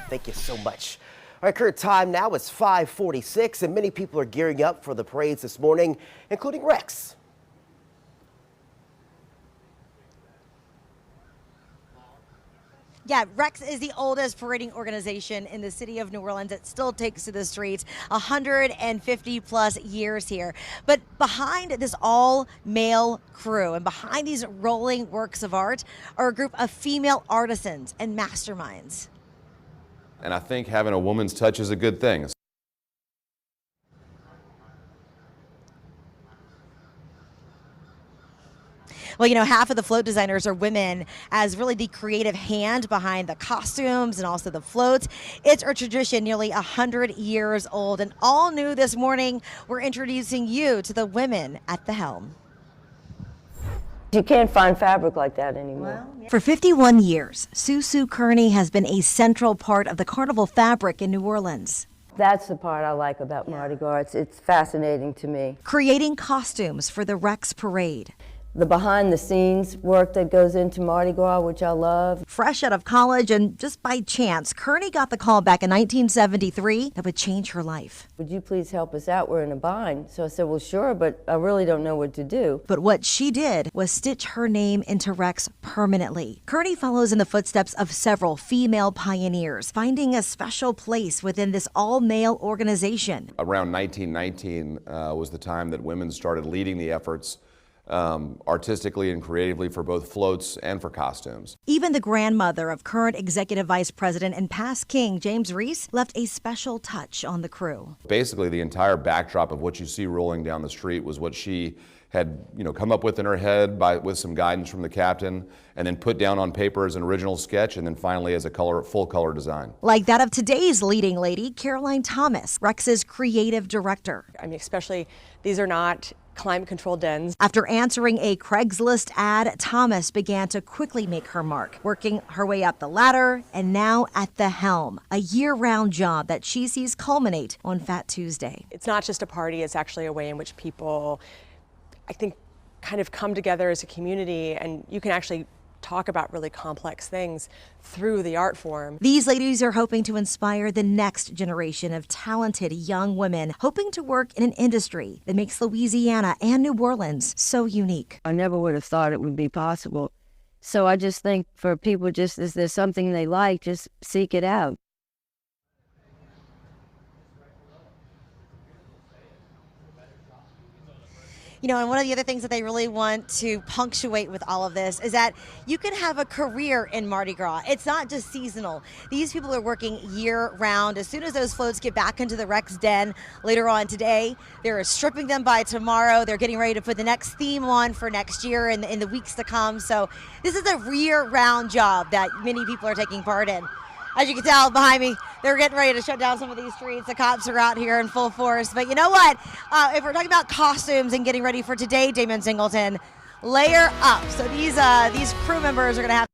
Thank you so much. All right, current time now is 5:46, and many people are gearing up for the parades this morning, including Rex. Yeah, Rex is the oldest parading organization in the city of New Orleans. It still takes to the streets 150 plus years here. But behind this all male crew and behind these rolling works of art are a group of female artisans and masterminds. And I think having a woman's touch is a good thing. Well, you know, half of the float designers are women, as really the creative hand behind the costumes and also the floats. It's a tradition nearly 100 years old, and all new this morning, we're introducing you to the women at the helm. You can't find fabric like that anymore. For 51 years, Sue Kearney has been a central part of the carnival fabric in New Orleans. That's the part I like about Mardi Gras. It's fascinating to me. Creating costumes for the Rex Parade. The behind-the-scenes work that goes into Mardi Gras, which I love. Fresh out of college and just by chance, Kearney got the call back in 1973 that would change her life. Would you please help us out? We're in a bind. So I said, well, sure, but I really don't know what to do. But what she did was stitch her name into Rex permanently. Kearney follows in the footsteps of several female pioneers, finding a special place within this all-male organization. Around 1919 was the time that women started leading the efforts artistically and creatively for both floats and for costumes. Even the grandmother of current executive vice president and past king James Reese left a special touch on the crew. Basically, the entire backdrop of what you see rolling down the street was what she had, come up with in her head with some guidance from the captain, and then put down on paper as an original sketch, and then finally as a full color design. Like that of today's leading lady, Caroline Thomas, Rex's creative director. I mean, especially these are not climate-controlled dens. After answering a Craigslist ad, Thomas began to quickly make her mark, working her way up the ladder and now at the helm, a year-round job that she sees culminate on Fat Tuesday. It's not just a party, it's actually a way in which people, I think, kind of come together as a community, and you can actually talk about really complex things through the art form. These ladies are hoping to inspire the next generation of talented young women hoping to work in an industry that makes Louisiana and New Orleans so unique. I never would have thought it would be possible. So I just think for people, just if there's something they like, just seek it out. You know, and one of the other things that they really want to punctuate with all of this is that you can have a career in Mardi Gras. It's not just seasonal. These people are working year-round. As soon as those floats get back into the Rex Den later on today, they're stripping them by tomorrow. They're getting ready to put the next theme on for next year and in the weeks to come. So this is a year-round job that many people are taking part in. As you can tell behind me, they're getting ready to shut down some of these streets. The cops are out here in full force. But you know what? If we're talking about costumes and getting ready for today, Damon Singleton, layer up. So these crew members are going to have